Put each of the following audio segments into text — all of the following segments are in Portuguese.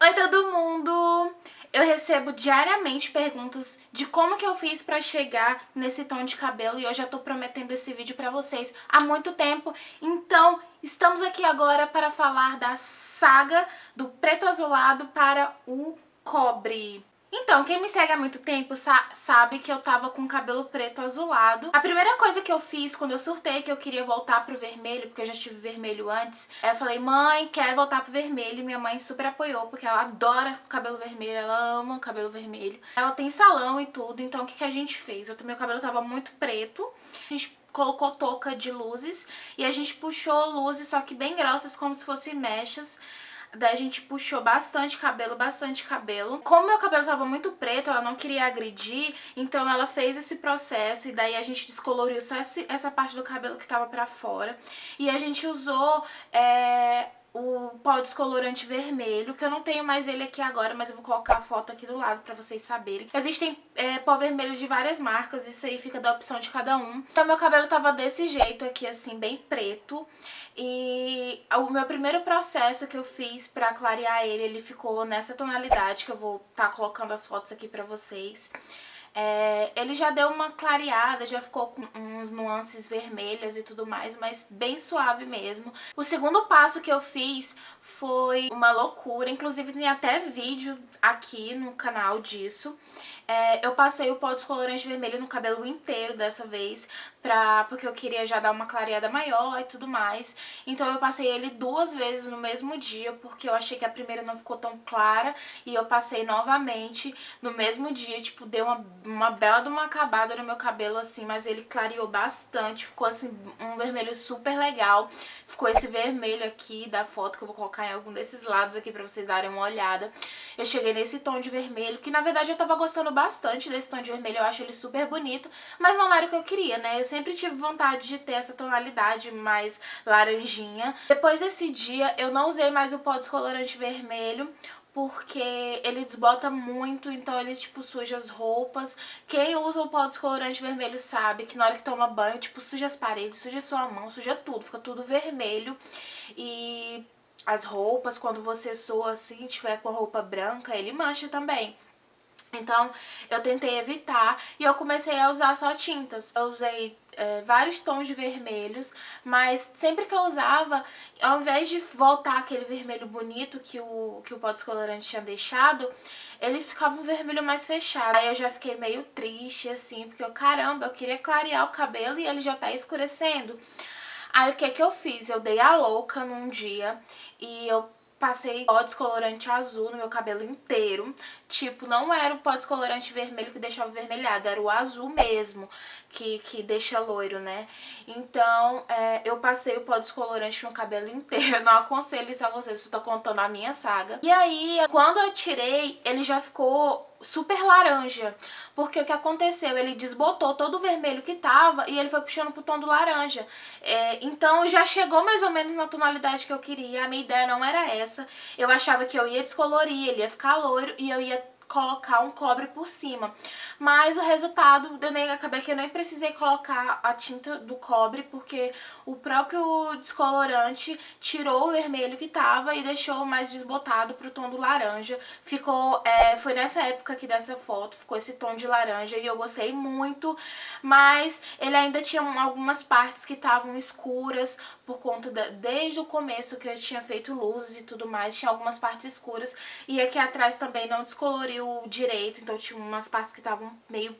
Oi todo mundo! Eu recebo diariamente perguntas de como que eu fiz pra chegar nesse tom de cabelo e eu já tô prometendo esse vídeo pra vocês há muito tempo. Então, estamos aqui agora para falar da saga do preto azulado para o cobre. Então, quem me segue há muito tempo sabe que eu tava com cabelo preto azulado. A primeira coisa que eu fiz quando eu surtei que eu queria voltar pro vermelho, porque eu já tive vermelho antes, eu falei, mãe, quero voltar pro vermelho. E minha mãe super apoiou, porque ela adora cabelo vermelho, ela ama o cabelo vermelho. Ela tem salão e tudo, então o que a gente fez? Meu cabelo tava muito preto, a gente colocou touca de luzes e a gente puxou luzes, só que bem grossas, como se fossem mechas. Daí a gente puxou bastante cabelo, bastante cabelo. Como meu cabelo tava muito preto, ela não queria agredir, então ela fez esse processo e daí a gente descoloriu só essa parte do cabelo que tava pra fora. E a gente usou o pó descolorante vermelho, que eu não tenho mais ele aqui agora, mas eu vou colocar a foto aqui do lado pra vocês saberem. Existem pó vermelho de várias marcas, isso aí fica da opção de cada um. Então meu cabelo tava desse jeito aqui, assim, bem preto. E o meu primeiro processo que eu fiz pra clarear ele ficou nessa tonalidade, que eu vou estar colocando as fotos aqui pra vocês. Ele já deu uma clareada, já ficou com uns nuances vermelhas e tudo mais, mas bem suave mesmo. O segundo passo que eu fiz foi uma loucura, inclusive tem até vídeo aqui no canal disso. Eu passei o pó descolorante vermelho no cabelo inteiro dessa vez, porque eu queria já dar uma clareada maior e tudo mais. Então eu passei ele 2 vezes no mesmo dia, porque eu achei que a primeira não ficou tão clara, e eu passei novamente no mesmo dia, tipo, deu uma bela de uma acabada no meu cabelo, assim, mas ele clareou bastante, ficou, assim, um vermelho super legal. Ficou esse vermelho aqui da foto, que eu vou colocar em algum desses lados aqui pra vocês darem uma olhada. Eu cheguei nesse tom de vermelho, que na verdade eu tava gostando bastante desse tom de vermelho, eu acho ele super bonito, mas não era o que eu queria, né? Eu sempre tive vontade de ter essa tonalidade mais laranjinha. Depois desse dia, eu não usei mais o pó descolorante vermelho, porque ele desbota muito, então ele, tipo, suja as roupas. Quem usa o pó descolorante vermelho sabe que na hora que toma banho, tipo, suja as paredes, suja sua mão, suja tudo, fica tudo vermelho. E as roupas, quando você soa assim, tiver com a roupa branca, ele mancha também. Então eu tentei evitar e eu comecei a usar só tintas. Eu usei vários tons de vermelhos, mas sempre que eu usava, ao invés de voltar aquele vermelho bonito que o pó descolorante tinha deixado, ele ficava um vermelho mais fechado. Aí eu já fiquei meio triste, assim, porque caramba, eu queria clarear o cabelo e ele já tá escurecendo. Aí o que que eu fiz? Eu dei a louca num dia e eu passei pó descolorante azul no meu cabelo inteiro. Tipo, não era o pó descolorante vermelho que deixava vermelhado, era o azul mesmo, que deixa loiro, né? Então, eu passei o pó descolorante no cabelo inteiro. Eu não aconselho isso a vocês, eu tô contando a minha saga. E aí, quando eu tirei, ele já ficou super laranja, porque o que aconteceu? Ele desbotou todo o vermelho que tava e ele foi puxando pro tom do laranja. Então já chegou mais ou menos na tonalidade que eu queria. A minha ideia não era essa. Eu achava que eu ia descolorir, ele ia ficar loiro e eu ia colocar um cobre por cima, mas o resultado, acabei que eu nem precisei colocar a tinta do cobre, porque o próprio descolorante tirou o vermelho que tava e deixou mais desbotado pro tom do laranja. Ficou, foi nessa época aqui dessa foto, ficou esse tom de laranja e eu gostei muito, mas ele ainda tinha algumas partes que estavam escuras, por conta desde o começo que eu tinha feito luzes e tudo mais, tinha algumas partes escuras, e aqui atrás também não descoloriu direito, então tinha umas partes que estavam meio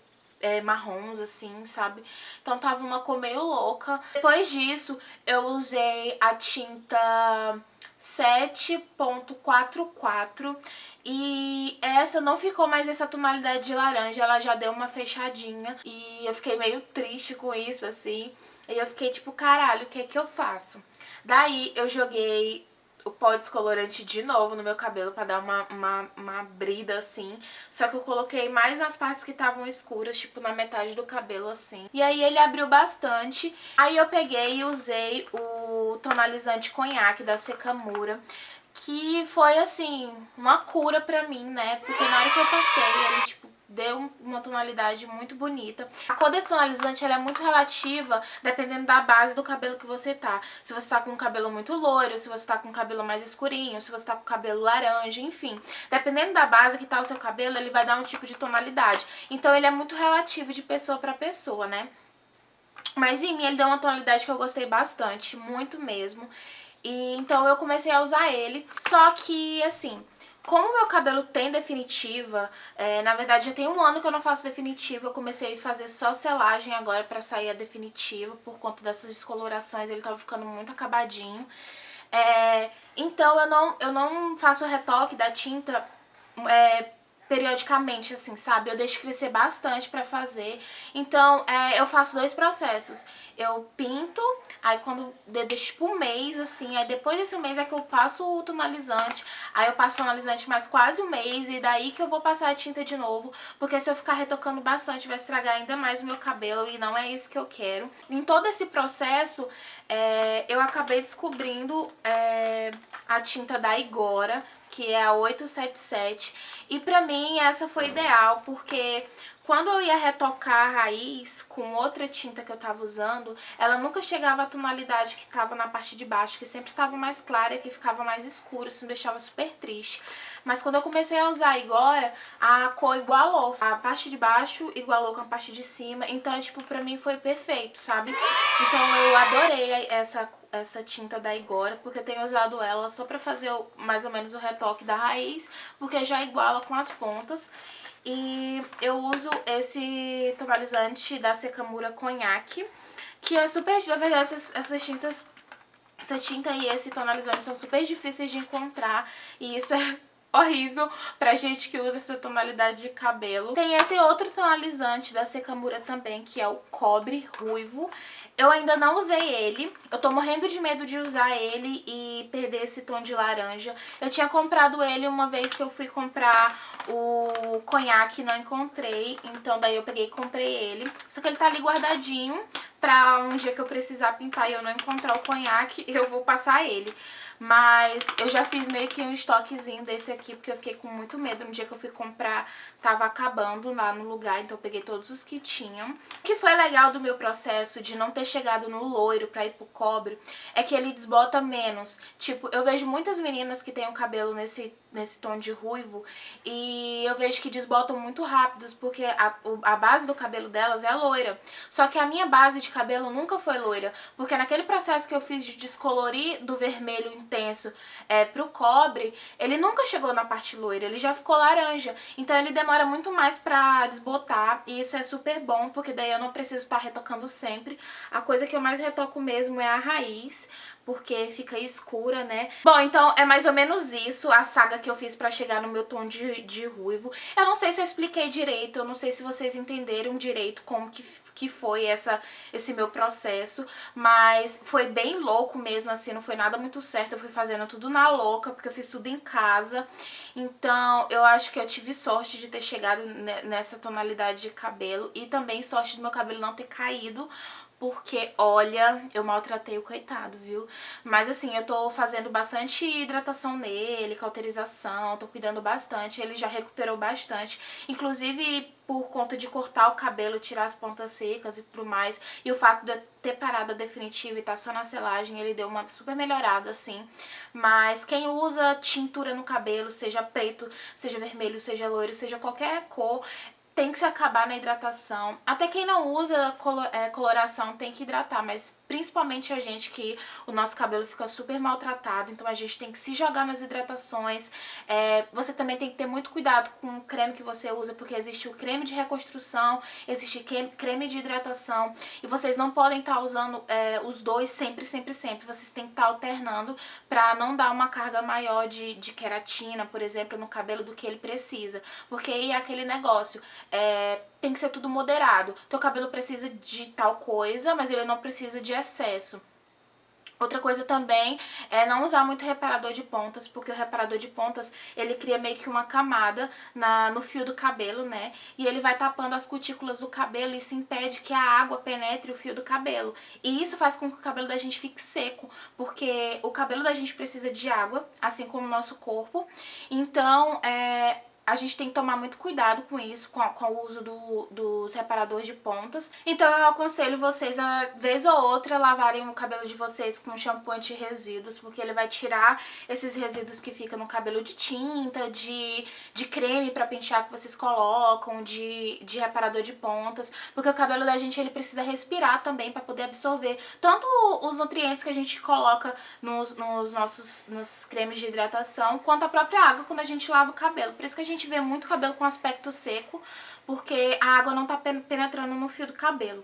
marrons, assim, sabe? Então tava uma cor meio louca. Depois disso, eu usei a tinta 7.44 e essa não ficou mais essa tonalidade de laranja, ela já deu uma fechadinha e eu fiquei meio triste com isso, assim. E eu fiquei tipo, caralho, o que é que eu faço? Daí eu joguei o pó descolorante de novo no meu cabelo pra dar uma brida, assim. Só que eu coloquei mais nas partes que estavam escuras, tipo na metade do cabelo, assim. E aí ele abriu bastante. Aí eu peguei e usei o tonalizante conhaque da Secamura, que foi, assim, uma cura pra mim, né? Porque na hora que eu passei, ele, tipo, deu uma tonalidade muito bonita. A cor desse tonalizante ela é muito relativa, dependendo da base do cabelo que você tá. Se você tá com um cabelo muito loiro, se você tá com um cabelo mais escurinho, se você tá com cabelo laranja, enfim. Dependendo da base que tá o seu cabelo, ele vai dar um tipo de tonalidade. Então ele é muito relativo de pessoa pra pessoa, né? Mas em mim ele deu uma tonalidade que eu gostei bastante, muito mesmo. E então eu comecei a usar ele, só que assim, como meu cabelo tem definitiva, na verdade já tem um ano que eu não faço definitiva, eu comecei a fazer só selagem agora pra sair a definitiva, por conta dessas descolorações, ele tava ficando muito acabadinho. Então eu não faço o retoque da tinta periodicamente, assim, sabe? Eu deixo crescer bastante pra fazer. Então, eu faço dois processos. Eu pinto, aí quando deixo tipo um mês, assim, aí depois desse mês é que eu passo o tonalizante, aí eu passo o tonalizante mais quase um mês, e daí que eu vou passar a tinta de novo, porque se eu ficar retocando bastante vai estragar ainda mais o meu cabelo, e não é isso que eu quero. Em todo esse processo, eu acabei descobrindo a tinta da Igora, que é a 877, e pra mim essa foi ideal, porque quando eu ia retocar a raiz com outra tinta que eu tava usando, ela nunca chegava à tonalidade que tava na parte de baixo, que sempre tava mais clara e que ficava mais escuro, isso me deixava super triste. Mas quando eu comecei a usar agora, a cor igualou, a parte de baixo igualou com a parte de cima, então tipo, pra mim foi perfeito, sabe? Então eu adorei essa tinta da Igora, porque eu tenho usado ela só pra fazer mais ou menos o retoque da raiz, porque já iguala com as pontas. E eu uso esse tonalizante da Secamura Conhaque, que é super, na verdade, essas tintas, essa tinta e esse tonalizante são super difíceis de encontrar, e isso é horrível pra gente que usa essa tonalidade de cabelo. Tem esse outro tonalizante da Secamura também, que é o Cobre Ruivo. Eu ainda não usei ele, eu tô morrendo de medo de usar ele e perder esse tom de laranja. Eu tinha comprado ele uma vez que eu fui comprar o conhaque, não encontrei, então daí eu peguei e comprei ele. Só que ele tá ali guardadinho pra um dia que eu precisar pintar e eu não encontrar o conhaque, eu vou passar ele. Mas eu já fiz meio que um estoquezinho desse aqui, porque eu fiquei com muito medo. No dia que eu fui comprar, tava acabando lá no lugar, então eu peguei todos os que tinham. O que foi legal do meu processo de não ter chegado no loiro pra ir pro cobre é que ele desbota menos. Tipo, eu vejo muitas meninas que têm o cabelo nesse tom de ruivo e eu vejo que desbotam muito rápidos, porque a base do cabelo delas é loira. Só que a minha base de cabelo nunca foi loira, porque naquele processo que eu fiz de descolorir do vermelho intenso pro cobre, ele nunca chegou na parte loira, ele já ficou laranja. Então ele demora muito mais pra desbotar, e isso é super bom, porque daí eu não preciso estar retocando sempre. A coisa que eu mais retoco mesmo é a raiz, porque fica escura, né? Bom, então é mais ou menos isso, a saga que eu fiz pra chegar no meu tom de ruivo. Eu não sei se eu expliquei direito, eu não sei se vocês entenderam direito como que foi esse meu processo, mas foi bem louco mesmo, assim, não foi nada muito certo, eu fui fazendo tudo na louca, porque eu fiz tudo em casa. Então eu acho que eu tive sorte de ter chegado nessa tonalidade de cabelo, e também sorte do meu cabelo não ter caído, porque, olha, eu maltratei o coitado, viu? Mas assim, eu tô fazendo bastante hidratação nele, cauterização, tô cuidando bastante, ele já recuperou bastante. Inclusive, por conta de cortar o cabelo, tirar as pontas secas e tudo mais, e o fato de eu ter parado a definitiva e tá só na selagem, ele deu uma super melhorada, assim. Mas quem usa tintura no cabelo, seja preto, seja vermelho, seja loiro, seja qualquer cor, tem que se acabar na hidratação. Até quem não usa coloração tem que hidratar, mas principalmente a gente que o nosso cabelo fica super maltratado, então a gente tem que se jogar nas hidratações. Você também tem que ter muito cuidado com o creme que você usa, porque existe o creme de reconstrução, existe creme de hidratação, e vocês não podem estar usando os dois sempre, sempre, sempre. Vocês têm que estar alternando pra não dar uma carga maior de queratina, por exemplo, no cabelo do que ele precisa, porque aí é aquele negócio. Tem que ser tudo moderado. Teu cabelo precisa de tal coisa, mas ele não precisa de excesso. Outra coisa também é não usar muito reparador de pontas, porque o reparador de pontas, ele cria meio que uma camada no fio do cabelo, né? E ele vai tapando as cutículas do cabelo, e isso impede que a água penetre o fio do cabelo. E isso faz com que o cabelo da gente fique seco, porque o cabelo da gente precisa de água, assim como o nosso corpo. Então, a gente tem que tomar muito cuidado com isso, com o uso dos reparadores de pontas. Então eu aconselho vocês a, vez ou outra, lavarem o cabelo de vocês com shampoo anti-resíduos, porque ele vai tirar esses resíduos que ficam no cabelo de tinta, de creme pra pentear que vocês colocam, de reparador de pontas, porque o cabelo da gente ele precisa respirar também pra poder absorver tanto os nutrientes que a gente coloca nos nossos cremes de hidratação, quanto a própria água quando a gente lava o cabelo. Por isso que a gente vê muito cabelo com aspecto seco, porque a água não tá penetrando no fio do cabelo.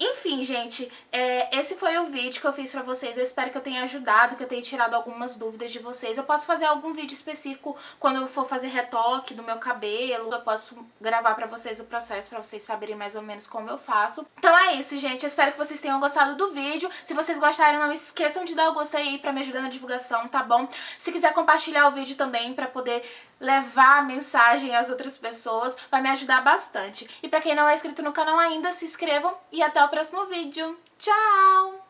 Enfim, gente, esse foi o vídeo que eu fiz pra vocês. Eu espero que eu tenha ajudado, que eu tenha tirado algumas dúvidas de vocês. Eu posso fazer algum vídeo específico quando eu for fazer retoque do meu cabelo. Eu posso gravar pra vocês o processo, pra vocês saberem mais ou menos como eu faço. Então é isso, gente. Eu espero que vocês tenham gostado do vídeo. Se vocês gostarem, não esqueçam de dar o gostei aí pra me ajudar na divulgação, tá bom? Se quiser compartilhar o vídeo também pra poder levar a mensagem às outras pessoas, vai me ajudar bastante. E pra quem não é inscrito no canal ainda, se inscrevam e até o próximo vídeo. Tchau!